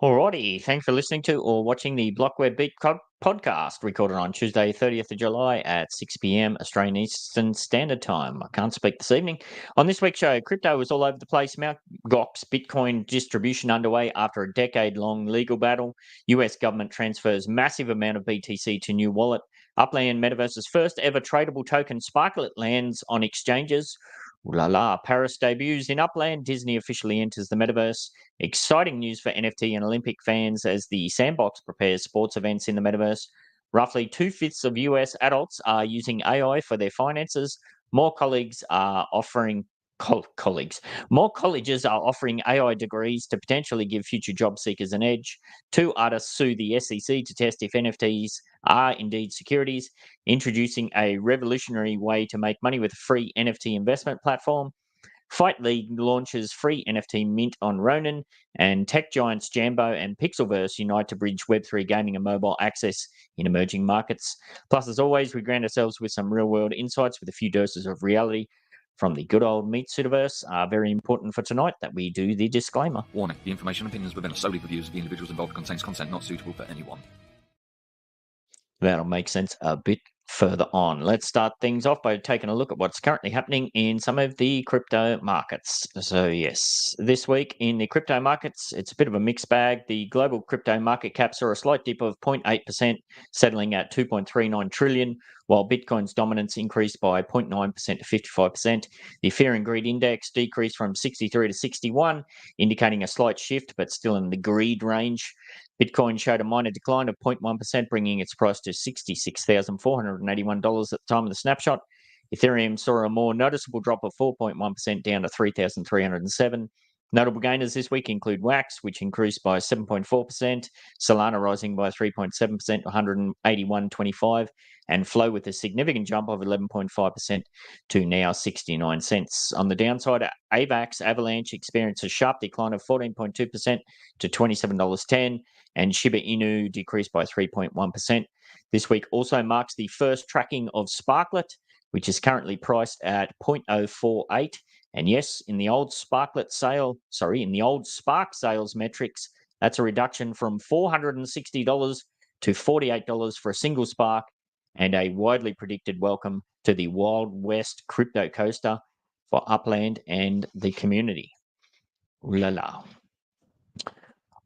Alrighty, thanks for listening to or watching the BlockWeb podcast, recorded on Tuesday, 30th of July at 6 p.m. Australian Eastern Standard Time. I can't speak this evening. On this week's show, crypto was all over the place. Mount Gox Bitcoin distribution underway after a decade-long legal battle. US government transfers massive amount of BTC to new wallet. Upland Metaverse's first ever tradable token, Sparklet, lands on exchanges. Ooh la la, Paris debuts in Upland. Disney officially enters the metaverse. Exciting news for NFT and Olympic fans as the Sandbox prepares sports events in the metaverse. Roughly 2/5 of US adults are using AI for their finances. More colleagues are offering colleagues. More colleges are offering AI degrees to potentially give future job seekers an edge. Two artists sue the SEC to test if NFTs are indeed securities, introducing a revolutionary way to make money with a free NFT investment platform. Fight League launches free NFT mint on Ronin, and tech giants Jambo and PixelVerse unite to bridge Web3 gaming and mobile access in emerging markets. Plus, as always, we grant ourselves with some real-world insights with a few doses of reality from the good old Meatsuitaverse. Very important for tonight that we do the disclaimer. Warning, the information and opinions within are solely the views of the individuals involved, contains content not suitable for anyone. That'll make sense a bit further on. Let's start things off by taking a look at what's currently happening in some of the crypto markets. So yes, this week in the crypto markets, it's a bit of a mixed bag. The global crypto market cap saw a slight dip of 0.8%, settling at 2.39 trillion, while Bitcoin's dominance increased by 0.9% to 55%. The Fear and Greed Index decreased from 63 to 61, indicating a slight shift, but still in the greed range. Bitcoin showed a minor decline of 0.1%, bringing its price to $66,481 at the time of the snapshot. Ethereum saw a more noticeable drop of 4.1% down to 3,307. Notable gainers this week include Wax, which increased by 7.4%, Solana rising by 3.7% to 181.25, and Flow with a significant jump of 11.5% to now 69 cents. On the downside, AVAX Avalanche experienced a sharp decline of 14.2% to $27.10, and Shiba Inu decreased by 3.1%. This week also marks the first tracking of Sparklet, which is currently priced at 0.048. And yes, in the old Spark sales metrics, that's a reduction from $460 to $48 for a single Spark, and a widely predicted welcome to the Wild West crypto coaster for Upland and the community. Ooh la la.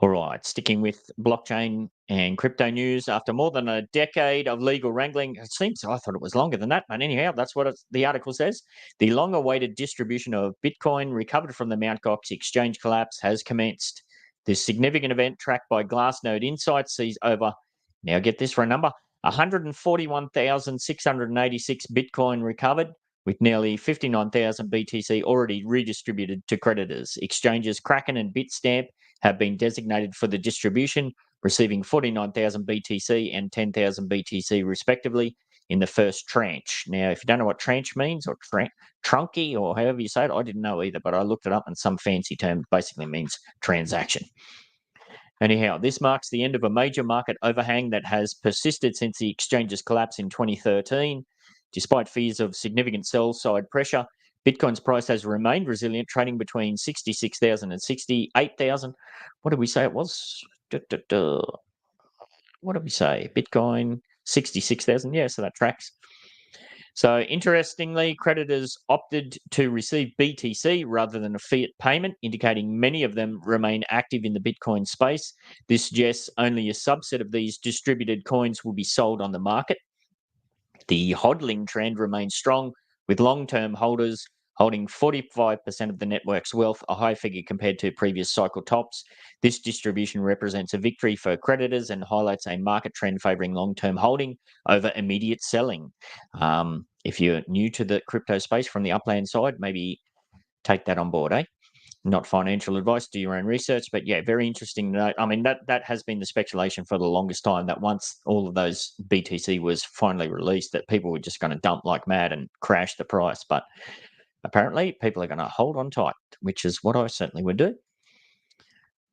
All right, sticking with blockchain and crypto news, after more than a decade of legal wrangling, it seems, I thought it was longer than that, but anyhow, that's what the article says. The long-awaited distribution of Bitcoin recovered from the Mt. Gox exchange collapse has commenced. This significant event, tracked by Glassnode Insights, sees over, now get this for a number, 141,686 Bitcoin recovered, with nearly 59,000 BTC already redistributed to creditors. Exchanges Kraken and Bitstamp have been designated for the distribution, receiving 49,000 BTC and 10,000 BTC respectively in the first tranche. Now, if you don't know what tranche means, or trunky, or however you say it, I didn't know either, but I looked it up, and some fancy term basically means transaction. Anyhow, this marks the end of a major market overhang that has persisted since the exchange's collapse in 2013. Despite fears of significant sell-side pressure, Bitcoin's price has remained resilient, trading between 66,000 and 68,000. What did we say it was? What did we say? Bitcoin, 66,000. Yeah, so that tracks. So interestingly, creditors opted to receive BTC rather than a fiat payment, indicating many of them remain active in the Bitcoin space. This suggests only a subset of these distributed coins will be sold on the market. The hodling trend remains strong, with long-term holders holding 45% of the network's wealth, a high figure compared to previous cycle tops. This distribution represents a victory for creditors and highlights a market trend favoring long-term holding over immediate selling. If you're new to the crypto space from the Upland side, maybe take that on board, eh? Not financial advice, do your own research, but yeah, very interesting to note. I mean, that has been the speculation for the longest time, that once all of those BTC was finally released, that people were just going to dump like mad and crash the price. But apparently people are going to hold on tight, which is what I certainly would do.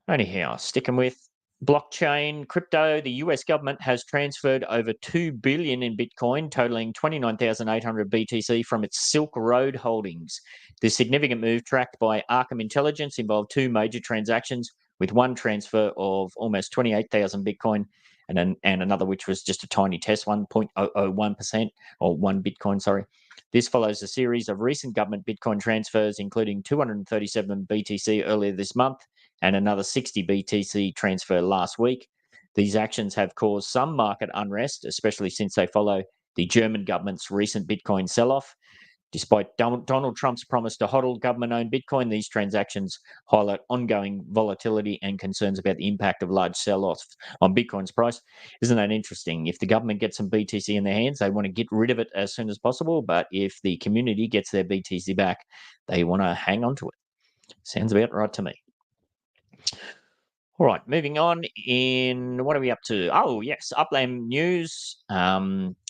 Anyhow, sticking with blockchain crypto, the US government has transferred over $2 billion in Bitcoin, totaling 29,800 BTC from its Silk Road holdings. This significant move, tracked by Arkham Intelligence, involved two major transactions with one transfer of almost 28,000 Bitcoin and another which was just a tiny test, 1.001% or 1 Bitcoin, sorry. This follows a series of recent government Bitcoin transfers, including 237 BTC earlier this month and another 60 BTC transfer last week. These actions have caused some market unrest, especially since they follow the German government's recent Bitcoin sell-off. Despite Donald Trump's promise to hodl government-owned Bitcoin, these transactions highlight ongoing volatility and concerns about the impact of large sell-offs on Bitcoin's price. Isn't that interesting? If the government gets some BTC in their hands, they want to get rid of it as soon as possible. But if the community gets their BTC back, they want to hang on to it. Sounds about right to me. All right, moving on. What are we up to? Oh, yes, Upland news.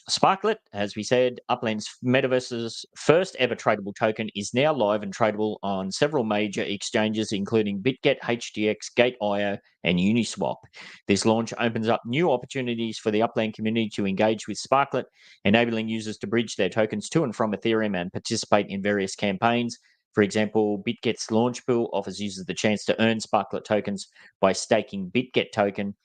Sparklet, as we said, Upland's Metaverse's first ever tradable token is now live and tradable on several major exchanges, including BitGet, HTX, Gate.io, and Uniswap. This launch opens up new opportunities for the Upland community to engage with Sparklet, enabling users to bridge their tokens to and from Ethereum and participate in various campaigns. For example, BitGet's launch pool offers users the chance to earn Sparklet tokens by staking BitGet token.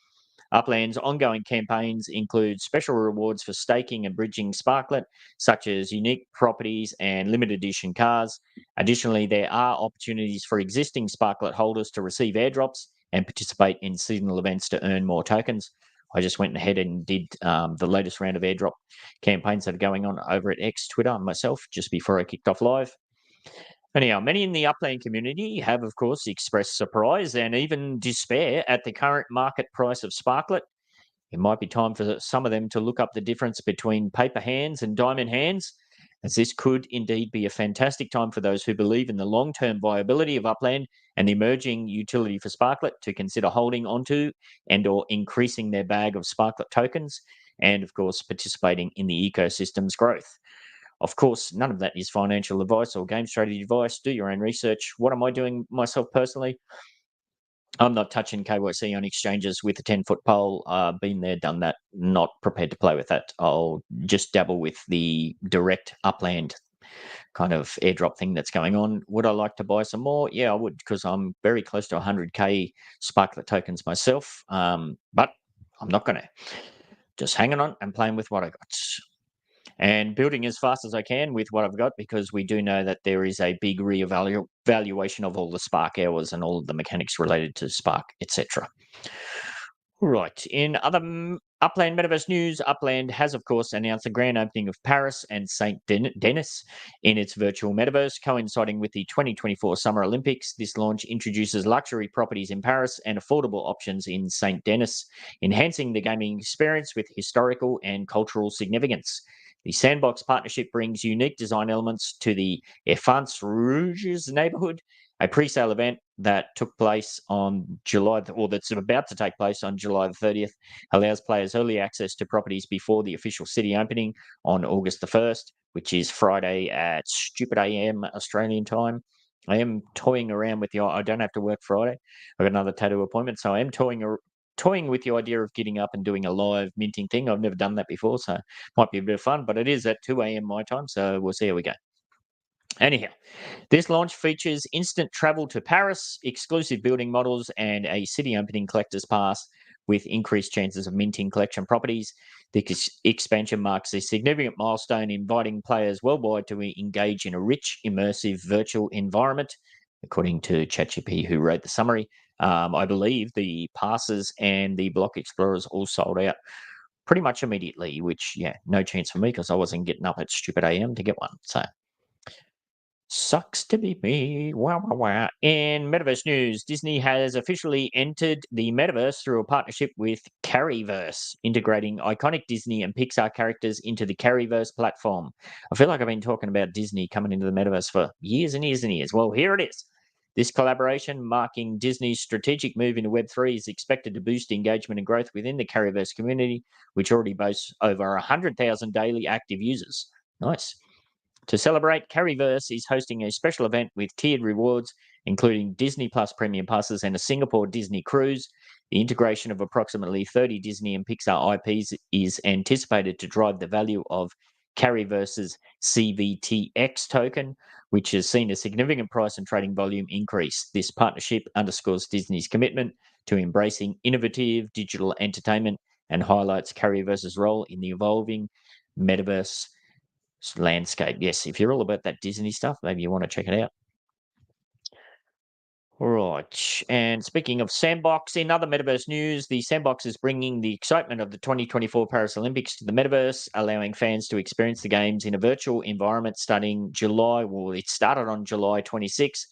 Upland's ongoing campaigns include special rewards for staking and bridging Sparklet, such as unique properties and limited edition cars. Additionally, there are opportunities for existing Sparklet holders to receive airdrops and participate in seasonal events to earn more tokens. I just went ahead and did the latest round of airdrop campaigns that are going on over at X, Twitter, and myself just before I kicked off live. Anyhow, many in the Upland community have, of course, expressed surprise and even despair at the current market price of Sparklet. It might be time for some of them to look up the difference between paper hands and diamond hands, as this could indeed be a fantastic time for those who believe in the long-term viability of Upland and the emerging utility for Sparklet to consider holding onto and or increasing their bag of Sparklet tokens and, of course, participating in the ecosystem's growth. Of course, none of that is financial advice or game strategy advice. Do your own research. What am I doing myself personally? I'm not touching KYC on exchanges with a 10-foot pole. Been there, done that. Not prepared to play with that. I'll just dabble with the direct Upland kind of airdrop thing that's going on. Would I like to buy some more? Yeah, I would, because I'm very close to 100k Sparklet tokens myself. But I'm not going to. Just hanging on and playing with what I got. And building as fast as I can with what I've got, because we do know that there is a big reevaluation of all the Spark hours and all of the mechanics related to Spark, etc. Right. In other Upland Metaverse news, Upland has, of course, announced the grand opening of Paris and St. Denis in its virtual metaverse, coinciding with the 2024 Summer Olympics. This launch introduces luxury properties in Paris and affordable options in St. Denis, enhancing the gaming experience with historical and cultural significance. The Sandbox partnership brings unique design elements to the Enfants Rouges neighborhood, a pre-sale event that took place on that's about to take place on July the 30th, allows players early access to properties before the official city opening on August the 1st, which is Friday at stupid AM Australian time. I am toying around with I don't have to work Friday. I've got another tattoo appointment, so I am toying with the idea of getting up and doing a live minting thing. I've never done that before, so might be a bit of fun, but it is at 2 a.m. my time, so we'll see how we go. Anyhow, this launch features instant travel to Paris, exclusive building models, and a city opening collector's pass with increased chances of minting collection properties. The expansion marks a significant milestone, inviting players worldwide to engage in a rich, immersive virtual environment, according to ChatGPT, who wrote the summary. I believe the passes and the block explorers all sold out pretty much immediately, which, yeah, no chance for me because I wasn't getting up at stupid AM to get one. So sucks to be me. Wow, wow, wow. In Metaverse news, Disney has officially entered the Metaverse through a partnership with Carryverse, integrating iconic Disney and Pixar characters into the Carryverse platform. I feel like I've been talking about Disney coming into the Metaverse for years and years and years. Well, here it is. This collaboration, marking Disney's strategic move into Web3, is expected to boost engagement and growth within the Carryverse community, which already boasts over 100,000 daily active users. Nice. To celebrate, Carryverse is hosting a special event with tiered rewards, including Disney Plus Premium Passes and a Singapore Disney cruise. The integration of approximately 30 Disney and Pixar IPs is anticipated to drive the value of Carryverse's CVTX token, which has seen a significant price and trading volume increase. This partnership underscores Disney's commitment to embracing innovative digital entertainment and highlights Carryverse's role in the evolving metaverse landscape. Yes, if you're all about that Disney stuff, maybe you want to check it out. All right. And speaking of Sandbox, in other metaverse news, the Sandbox is bringing the excitement of the 2024 Paris Olympics to the metaverse, allowing fans to experience the games in a virtual environment starting July. Well, it started on July 26.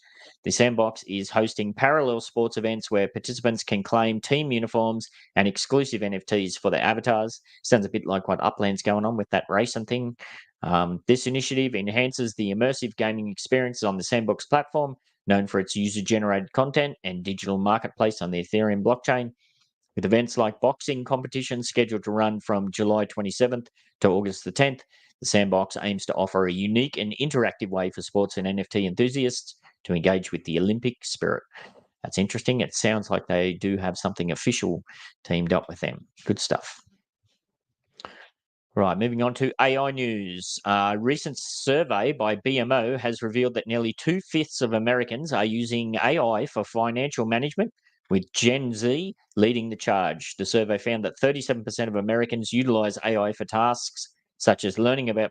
The Sandbox is hosting parallel sports events where participants can claim team uniforms and exclusive NFTs for their avatars. Sounds a bit like what Upland's going on with that racing thing. This initiative enhances the immersive gaming experiences on the Sandbox platform, known for its user-generated content and digital marketplace on the Ethereum blockchain. With events like boxing competitions scheduled to run from July 27th to August the 10th, the Sandbox aims to offer a unique and interactive way for sports and NFT enthusiasts to engage with the Olympic spirit. That's interesting. It sounds like they do have something official teamed up with them. Good stuff. Right, moving on to AI news. A recent survey by BMO has revealed that nearly 2/5 of Americans are using AI for financial management, with Gen Z leading the charge. The survey found that 37% of Americans utilize AI for tasks such as learning about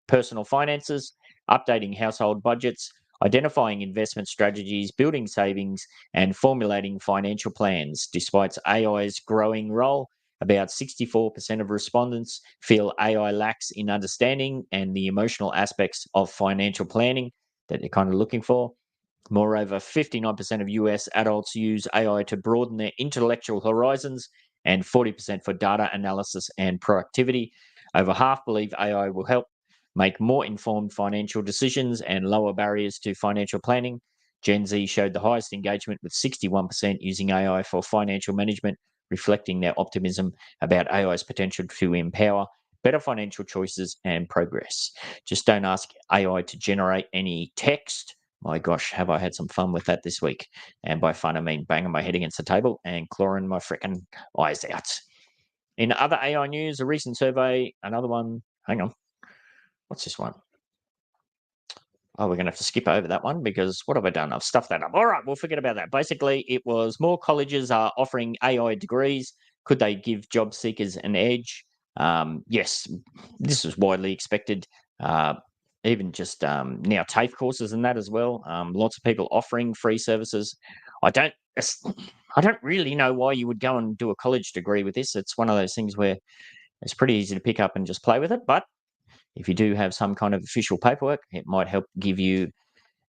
personal finances, updating household budgets, identifying investment strategies, building savings, and formulating financial plans. Despite AI's growing role, about 64% of respondents feel AI lacks in understanding and the emotional aspects of financial planning that they're kind of looking for. Moreover, 59% of US adults use AI to broaden their intellectual horizons and 40% for data analysis and productivity. Over half believe AI will help make more informed financial decisions and lower barriers to financial planning. Gen Z showed the highest engagement with 61% using AI for financial management, reflecting their optimism about AI's potential to empower better financial choices and progress. Just don't ask AI to generate any text. My gosh, have I had some fun with that this week? And by fun, I mean banging my head against the table and clawing my freaking eyes out. In other AI news, a recent survey, another one, hang on, what's this one? Oh, we're going to have to skip over that one because what have I done? I've stuffed that up. All right, we'll forget about that. Basically, it was more colleges are offering AI degrees. Could they give job seekers an edge? Yes, this was widely expected. Even just now TAFE courses and that as well. Lots of people offering free services. I don't really know why you would go and do a college degree with this. It's one of those things where it's pretty easy to pick up and just play with it, but if you do have some kind of official paperwork, it might help give you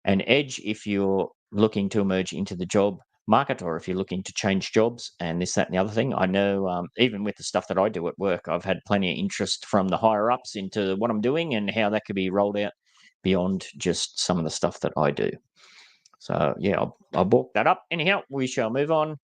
an edge if you're looking to emerge into the job market or if you're looking to change jobs and this, that, and the other thing. I know even with the stuff that I do at work, I've had plenty of interest from the higher ups into what I'm doing and how that could be rolled out beyond just some of the stuff that I do. So, yeah, I'll balk that up. Anyhow, we shall move on.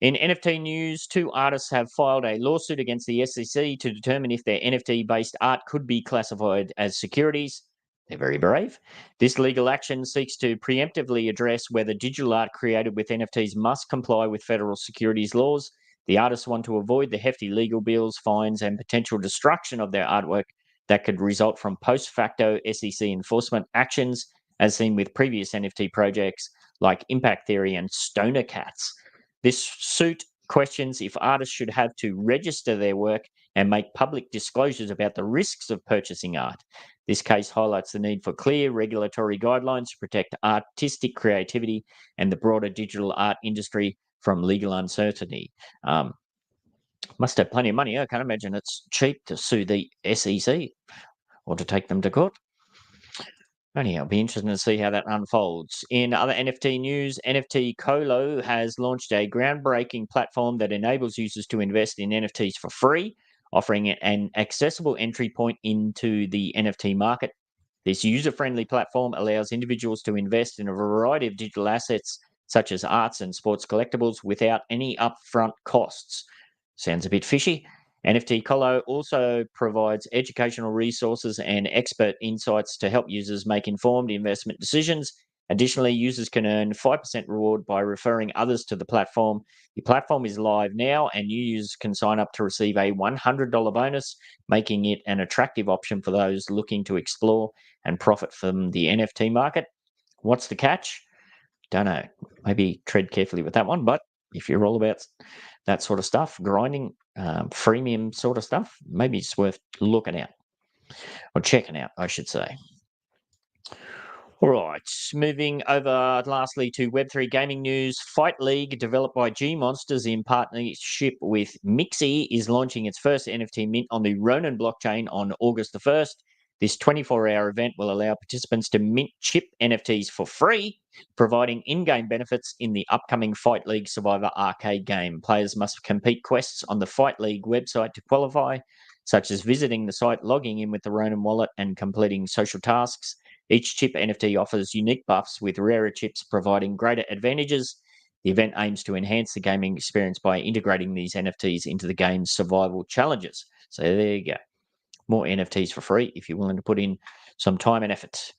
In NFT news, 2 artists have filed a lawsuit against the SEC to determine if their NFT-based art could be classified as securities. They're very brave. This legal action seeks to preemptively address whether digital art created with NFTs must comply with federal securities laws. The artists want to avoid the hefty legal bills, fines, and potential destruction of their artwork that could result from post-facto SEC enforcement actions, as seen with previous NFT projects like Impact Theory and Stoner Cats. This suit questions if artists should have to register their work and make public disclosures about the risks of purchasing art. This case highlights the need for clear regulatory guidelines to protect artistic creativity and the broader digital art industry from legal uncertainty. Must have plenty of money. I can't imagine it's cheap to sue the SEC or to take them to court. Anyhow, it'll be interesting to see how that unfolds. In other NFT news, NFT Colo has launched a groundbreaking platform that enables users to invest in NFTs for free, offering an accessible entry point into the NFT market. This user-friendly platform allows individuals to invest in a variety of digital assets, such as arts and sports collectibles, without any upfront costs. Sounds a bit fishy. NFT Colo also provides educational resources and expert insights to help users make informed investment decisions. Additionally, users can earn 5% reward by referring others to the platform. The platform is live now, and new users can sign up to receive a $100 bonus, making it an attractive option for those looking to explore and profit from the NFT market. What's the catch? Don't know. Maybe tread carefully with that one. But if you're all about that sort of stuff, grinding, freemium sort of stuff, maybe it's worth looking out or checking out, I should say. All right, moving over lastly to Web3 gaming news. Fight League, developed by G Monsters in partnership with Mixi, is launching its first NFT mint on the Ronin blockchain on August the 1st. This 24-hour event will allow participants to mint chip NFTs for free, providing in-game benefits in the upcoming Fight League Survivor arcade game. Players must complete quests on the Fight League website to qualify, such as visiting the site, logging in with the Ronin wallet, and completing social tasks. Each chip NFT offers unique buffs, with rarer chips providing greater advantages. The event aims to enhance the gaming experience by integrating these NFTs into the game's survival challenges. So there you go. More NFTs for free if you're willing to put in some time and effort.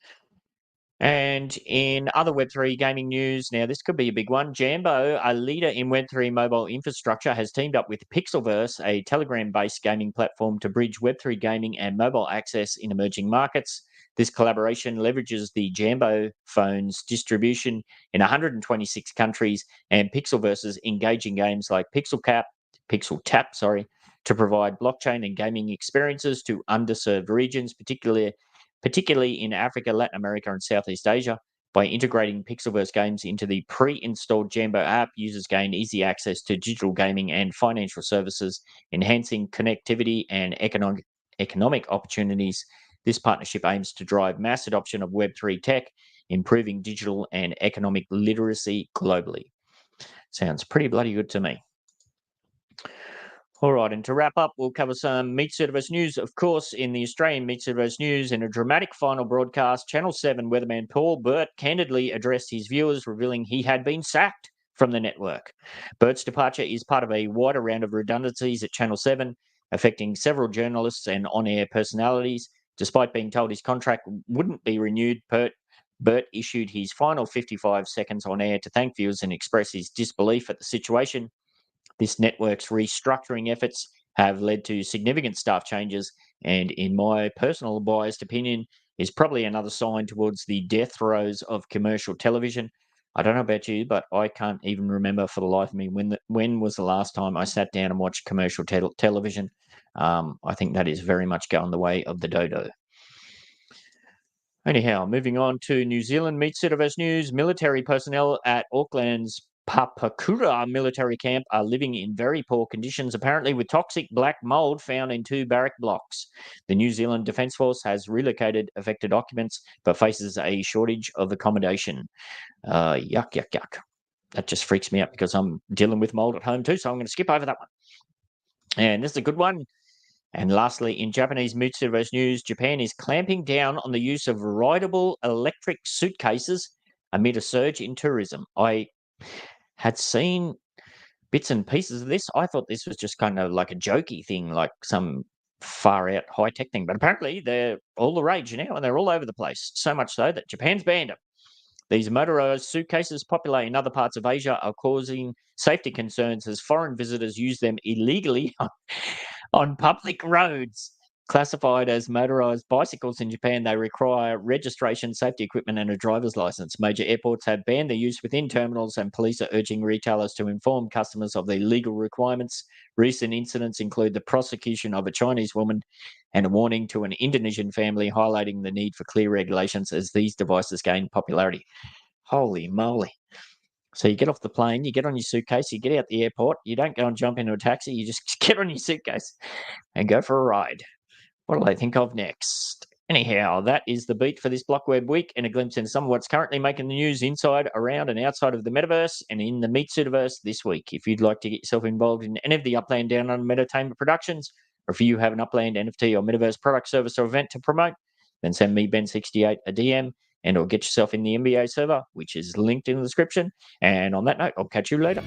And in other Web3 gaming news, now this could be a big one. Jambo, a leader in Web3 mobile infrastructure, has teamed up with PixelVerse, a Telegram-based gaming platform, to bridge Web3 gaming and mobile access in emerging markets. This collaboration leverages the Jambo phone's distribution in 126 countries and PixelVerse's engaging games like Pixel Tap, to provide blockchain and gaming experiences to underserved regions, particularly in Africa, Latin America, and Southeast Asia. By integrating Pixelverse games into the pre-installed Jambo app, users gain easy access to digital gaming and financial services, enhancing connectivity and economic opportunities. This partnership aims to drive mass adoption of Web3 tech, improving digital and economic literacy globally. Sounds pretty bloody good to me. All right, and to wrap up, we'll cover some Meatsuitaverse news. Of course, in the Australian Meatsuitaverse news, in a dramatic final broadcast, Channel 7 weatherman Paul Burt candidly addressed his viewers, revealing he had been sacked from the network. Burt's departure is part of a wider round of redundancies at Channel 7, affecting several journalists and on-air personalities. Despite being told his contract wouldn't be renewed, Burt issued his final 55 seconds on air to thank viewers and express his disbelief at the situation. This network's restructuring efforts have led to significant staff changes, and in my personal biased opinion, is probably another sign towards the death throes of commercial television. I don't know about you, but I can't even remember for the life of me when was the last time I sat down and watched commercial television. I think that is very much going the way of the dodo. Anyhow, moving on to New Zealand Meatsuitaverse news. Military personnel at Auckland's Papakura military camp are living in very poor conditions, apparently with toxic black mould found in 2 barrack blocks. The New Zealand Defence Force has relocated affected occupants but faces a shortage of accommodation. Yuck. That just freaks me out because I'm dealing with mould at home too, so I'm going to skip over that one. And this is a good one. And lastly, in Japanese Meatsuitaverse news, Japan is clamping down on the use of rideable electric suitcases amid a surge in tourism. I had seen bits and pieces of this. I thought this was just kind of like a jokey thing, like some far out high tech thing. But apparently they're all the rage now and they're all over the place. So much so that Japan's banned them. These motorized suitcases, popular in other parts of Asia, are causing safety concerns as foreign visitors use them illegally on public roads. Classified as motorized bicycles in Japan, they require registration, safety equipment, and a driver's license. Major airports have banned their use within terminals, and police are urging retailers to inform customers of their legal requirements. Recent incidents include the prosecution of a Chinese woman and a warning to an Indonesian family, highlighting the need for clear regulations as these devices gain popularity. Holy moly. So you get off the plane, you get on your suitcase, you get out the airport, you don't go and jump into a taxi, you just get on your suitcase and go for a ride. What'll they think of next? Anyhow, that is the beat for this BlockWeb week, and a glimpse into some of what's currently making the news inside, around, and outside of the metaverse and in the Meatsuitaverse this week. If you'd like to get yourself involved in any of the Upland Down Under Entertainment productions, or if you have an Upland NFT or Metaverse product, service, or event to promote, then send me Ben68 a DM and or get yourself in the NBA server, which is linked in the description. And on that note, I'll catch you later.